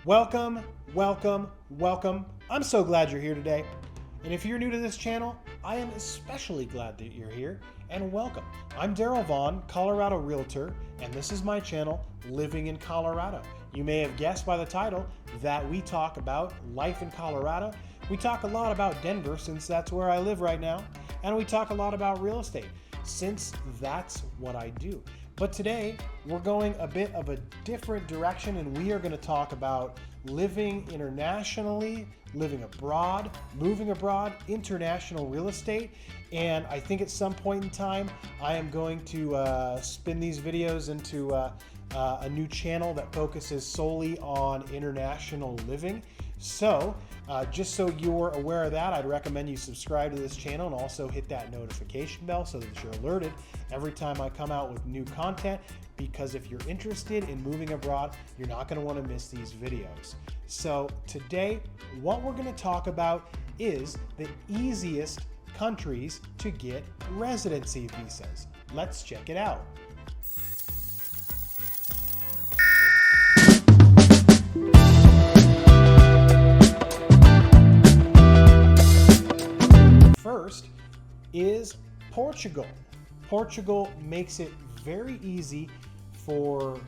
Welcome, welcome, welcome. I'm so glad you're here today. And if you're new to this channel, I am especially glad that you're here, and welcome. I'm Daryl Vaughn, Colorado Realtor, and this is my channel, Living in Colorado. You may have guessed by the title that we talk about life in Colorado. We talk a lot about Denver, since that's where I live right now, and we talk a lot about real estate, since that's what I do. But today, we're going a bit of a different direction, and we are going to talk about living internationally, living abroad, moving abroad, international real estate. And I think at some point in time, I am going to spin these videos into a new channel that focuses solely on international living. So just so you're aware of that, I'd recommend you subscribe to this channel and also hit that notification bell so that you're alerted every time I come out with new content, because if you're interested in moving abroad, you're not going to want to miss these videos. So today, what we're going to talk about is the easiest countries to get residency visas. Let's check it out. First is Portugal. Portugal makes it very easy for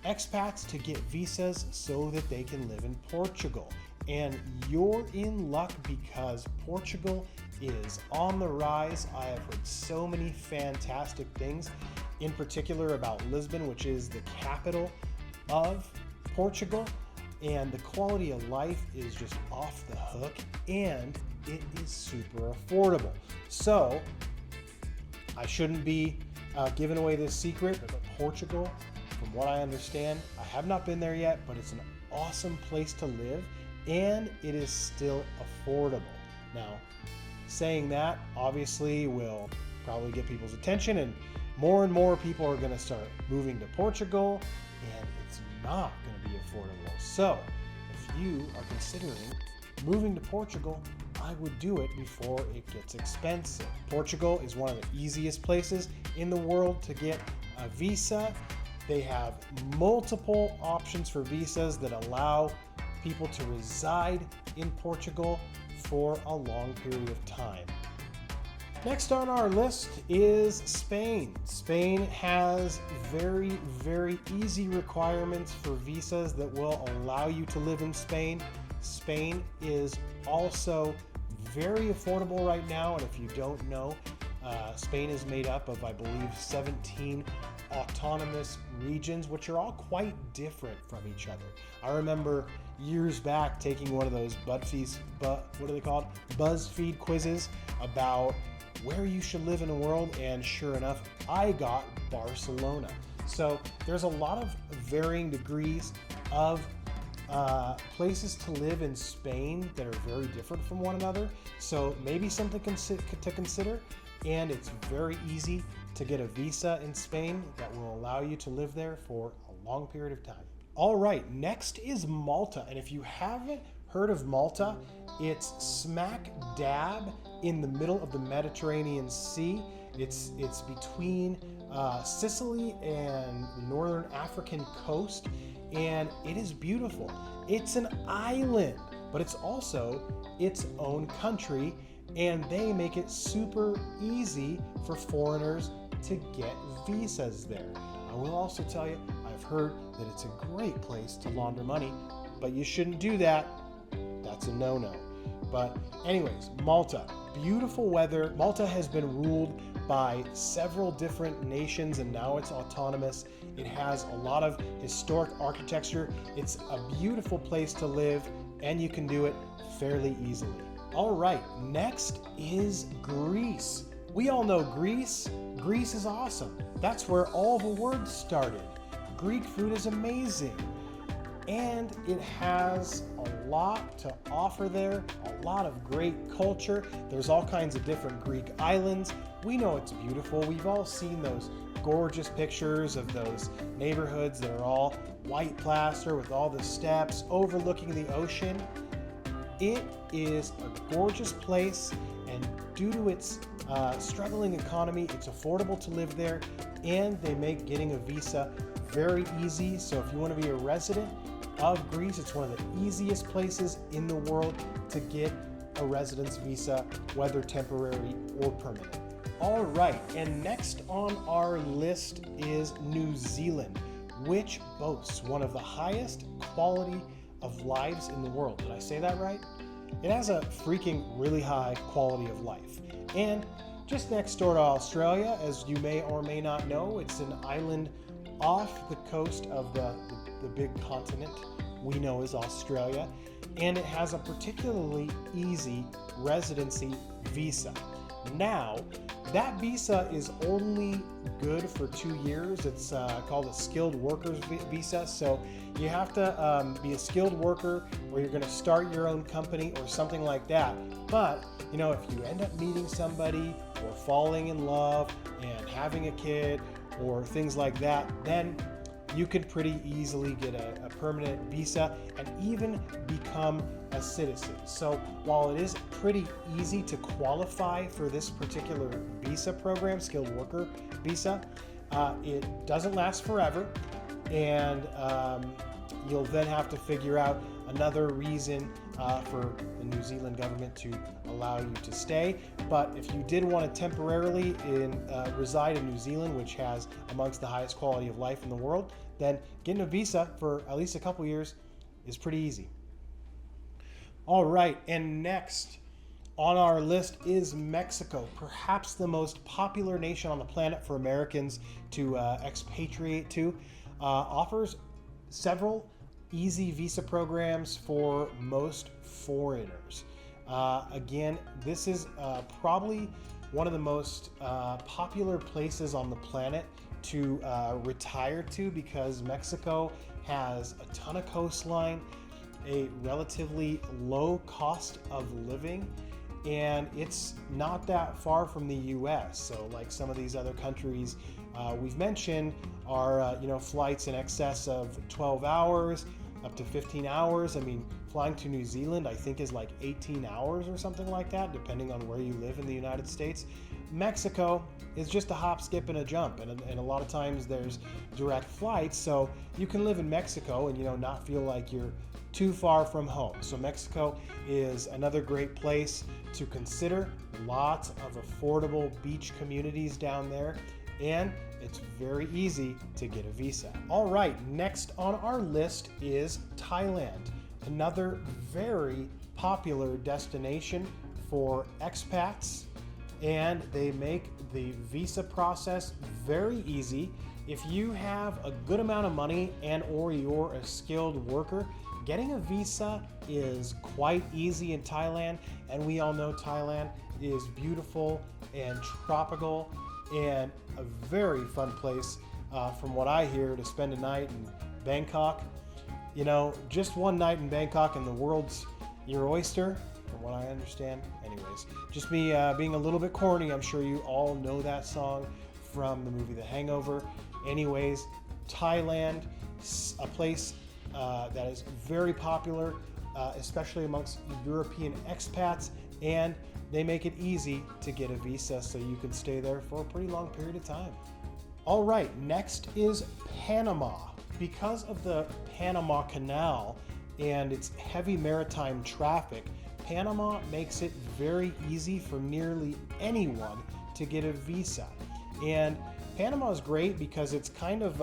expats to get visas so that they can live in Portugal. And you're in luck, because Portugal is on the rise. I have heard so many fantastic things, in particular about Lisbon, which is the capital of Portugal. And the quality of life is just off the hook, and it is super affordable. So I shouldn't be giving away this secret, but Portugal, from what I understand, I have not been there yet, but it's an awesome place to live, and it is still affordable. Now, saying that obviously will probably get people's attention, and more people are going to start moving to Portugal, and it's not going to be affordable. So if you are considering moving to Portugal, I would do it before it gets expensive. Portugal is one of the easiest places in the world to get a visa. They have multiple options for visas that allow people to reside in Portugal for a long period of time. Next on our list is Spain. Spain has very, very easy requirements for visas that will allow you to live in Spain. Spain is also very affordable right now, and if you don't know, Spain is made up of, I believe, 17 autonomous regions, which are all quite different from each other. I remember years back taking one of those BuzzFeed quizzes about where you should live in the world, and sure enough, I got Barcelona. So there's a lot of varying degrees of places to live in Spain that are very different from one another. So maybe something to consider, and it's very easy to get a visa in Spain that will allow you to live there for a long period of time. All right, next is Malta. And if you haven't heard of Malta, it's smack dab in the middle of the Mediterranean Sea. It's between Sicily and the northern African coast, and it is beautiful. It's an island, but it's also its own country, and they make it super easy for foreigners to get visas there. I will also tell you, I've heard that it's a great place to launder money, but you shouldn't do that. That's a no-no. But anyways, Malta, beautiful weather. Malta has been ruled by several different nations, and now it's autonomous. It has a lot of historic architecture. It's a beautiful place to live, and you can do it fairly easily. All right, next is Greece. We all know Greece. Greece is awesome. That's where all the words started. Greek food is amazing, and it has a lot to offer there, a lot of great culture. There's all kinds of different Greek islands. We know it's beautiful. We've all seen those gorgeous pictures of those neighborhoods that are all white plaster with all the steps overlooking the ocean. It is a gorgeous place, and due to its struggling economy, it's affordable to live there, and they make getting a visa very easy. So if you want to be a resident, of Greece. It's one of the easiest places in the world to get a residence visa, whether temporary or permanent. All right, and next on our list is New Zealand, which boasts one of the highest quality of lives in the world. Did I say that right? It has a freaking really high quality of life. And just next door to Australia, as you may or may not know, it's an island off the coast of the big continent we know as Australia, and it has a particularly easy residency visa. Now, that visa is only good for 2 years. It's called a skilled workers visa. So you have to be a skilled worker, or you're going to start your own company or something like that. But, you know, if you end up meeting somebody or falling in love and having a kid or things like that, then you can pretty easily get a permanent visa and even become a citizen. So while it is pretty easy to qualify for this particular visa program, skilled worker visa, it doesn't last forever, and you'll then have to figure out another reason for the New Zealand government to allow you to stay. But if you did want to temporarily reside in New Zealand, which has amongst the highest quality of life in the world, then getting a visa for at least a couple years is pretty easy. All right, and next on our list is Mexico, perhaps the most popular nation on the planet for Americans to expatriate to. Offers several easy visa programs for most foreigners. Again, this is probably one of the most popular places on the planet to retire to, because Mexico has a ton of coastline, a relatively low cost of living, and it's not that far from the US. So like some of these other countries we've mentioned are flights in excess of 12 hours up to 15 hours. I mean, flying to New Zealand I think is like 18 hours or something like that, depending on where you live in the United States. Mexico is just a hop, skip, and a jump, and a lot of times there's direct flights, so you can live in Mexico and not feel like you're too far from home. So Mexico is another great place to consider. Lots of affordable beach communities down there, and it's very easy to get a visa. All right, next on our list is Thailand, another very popular destination for expats, and they make the visa process very easy. If you have a good amount of money and or you're a skilled worker, getting a visa is quite easy in Thailand, and we all know Thailand is beautiful and tropical and a very fun place, from what I hear, to spend a night in Bangkok. Just one night in Bangkok and the world's your oyster, from what I understand. Anyways, just me being a little bit corny. I'm sure you all know that song from the movie The Hangover. Anyways, Thailand, a place that is very popular, especially amongst European expats, and they make it easy to get a visa so you can stay there for a pretty long period of time. All right, next is Panama. Because of the Panama Canal and its heavy maritime traffic, Panama makes it very easy for nearly anyone to get a visa. And Panama is great because it's kind of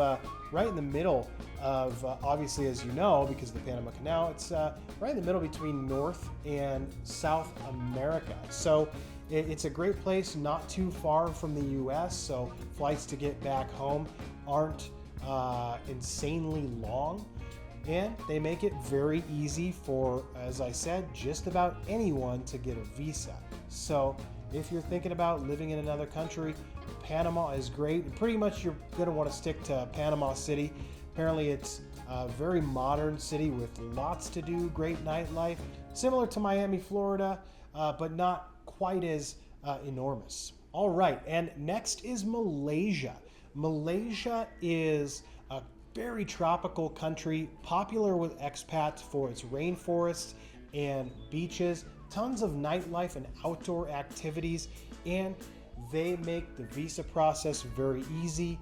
right in the middle of, obviously, as you know, because of the Panama Canal, it's right in the middle between North and South America. So it's a great place, not too far from the US, so flights to get back home aren't insanely long. And they make it very easy for, as I said, just about anyone to get a visa. So if you're thinking about living in another country, Panama is great. Pretty much you're going to want to stick to Panama City. Apparently it's a very modern city with lots to do, great nightlife, similar to Miami, Florida, but not quite as enormous. All right, and next is Malaysia. Malaysia is a very tropical country, popular with expats for its rainforests and beaches, tons of nightlife and outdoor activities, and they make the visa process very easy.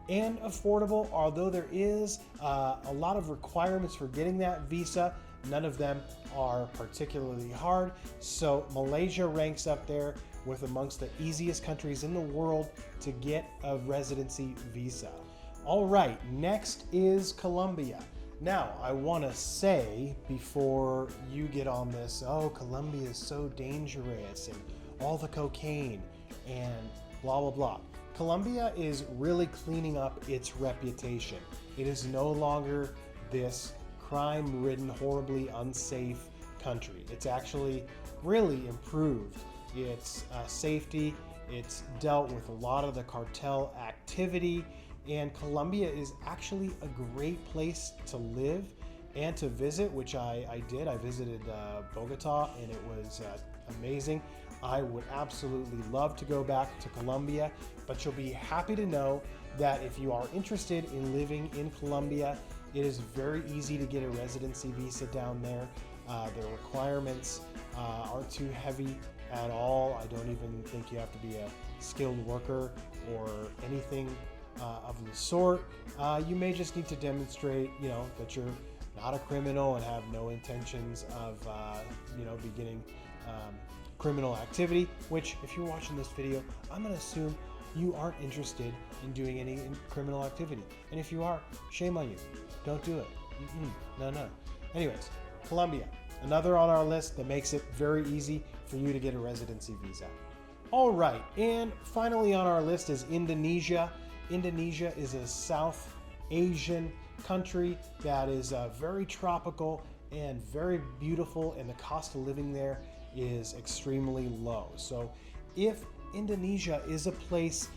and affordable, although there is a lot of requirements for getting that visa. None of them are particularly hard. So Malaysia ranks up there with amongst the easiest countries in the world to get a residency visa. All right, next is Colombia. Now, I want to say before you get on this, oh, Colombia is so dangerous and all the cocaine and blah, blah, blah. Colombia is really cleaning up its reputation. It is no longer this crime-ridden, horribly unsafe country. It's actually really improved its safety. It's dealt with a lot of the cartel activity, and Colombia is actually a great place to live and to visit, which I did. I visited Bogota, and it was amazing. I would absolutely love to go back to Colombia, but you'll be happy to know that if you are interested in living in Colombia, it is very easy to get a residency visa down there. The requirements aren't too heavy at all. I don't even think you have to be a skilled worker or anything of the sort. You may just need to demonstrate, that you're not a criminal and have no intentions of, beginning criminal activity, which if you're watching this video, I'm going to assume you aren't interested in doing any criminal activity. And if you are, shame on you. Don't do it. No. Anyways, Colombia, another on our list that makes it very easy for you to get a residency visa. All right, and finally on our list is Indonesia. Indonesia is a South Asian country that is very tropical and very beautiful, and the cost of living there is extremely low. So if Indonesia is a place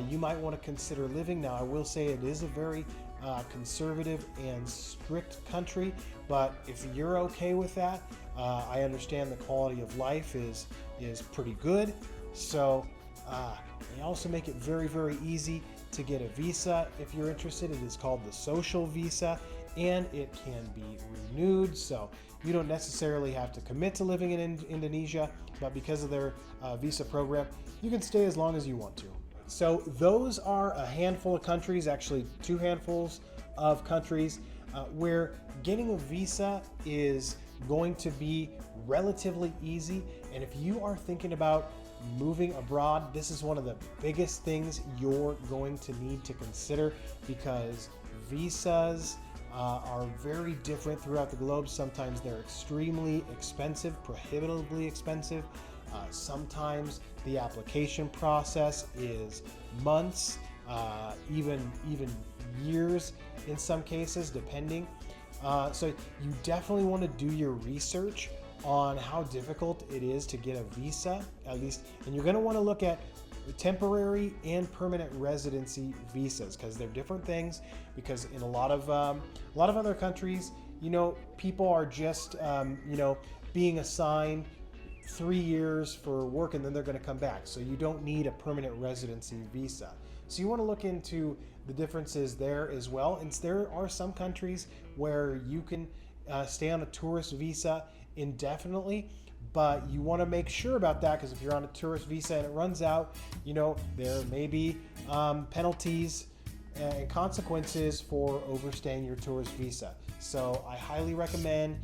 you might want to consider living. Now, I will say it is a very conservative and strict country, but if you're okay with that, I understand the quality of life is pretty good. So they also make it very, very easy to get a visa if you're interested. It is called the social visa, and it can be renewed. So you don't necessarily have to commit to living in Indonesia, but because of their visa program, you can stay as long as you want to. So those are a handful of countries, actually 2 handfuls of countries, where getting a visa is going to be relatively easy. And if you are thinking about moving abroad, this is one of the biggest things you're going to need to consider, because visas are very different throughout the globe. Sometimes they're extremely expensive, prohibitively expensive. Sometimes the application process is months, even years in some cases, depending. So you definitely want to do your research on how difficult it is to get a visa, at least, and you're going to want to look at temporary and permanent residency visas, because they're different things. Because in a lot of other countries, people are just being assigned 3 years for work, and then they're going to come back. So you don't need a permanent residency visa. So you want to look into the differences there as well. And there are some countries where you can stay on a tourist visa indefinitely, but you want to make sure about that, because if you're on a tourist visa and it runs out, there may be penalties and consequences for overstaying your tourist visa. So I highly recommend,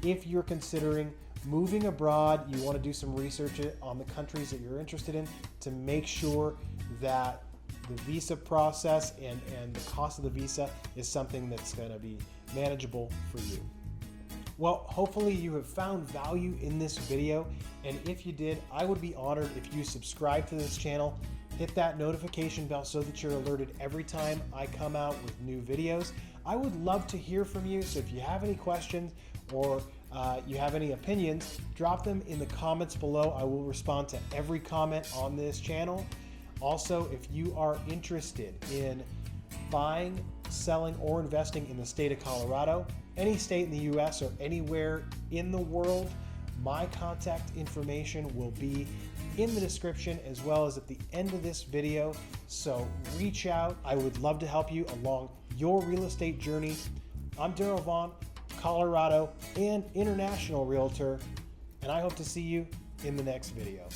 if you're considering moving abroad, you want to do some research on the countries that you're interested in to make sure that the visa process and the cost of the visa is something that's going to be manageable for you. Well, hopefully you have found value in this video, and if you did, I would be honored if you subscribe to this channel, hit that notification bell so that you're alerted every time I come out with new videos. I would love to hear from you, so if you have any questions or you have any opinions, drop them in the comments below. I will respond to every comment on this channel. Also, if you are interested in buying, selling, or investing in the state of Colorado, any state in the US or anywhere in the world, my contact information will be in the description as well as at the end of this video. So reach out. I would love to help you along your real estate journey. I'm Daryl Vaughn, Colorado and international realtor, and I hope to see you in the next video.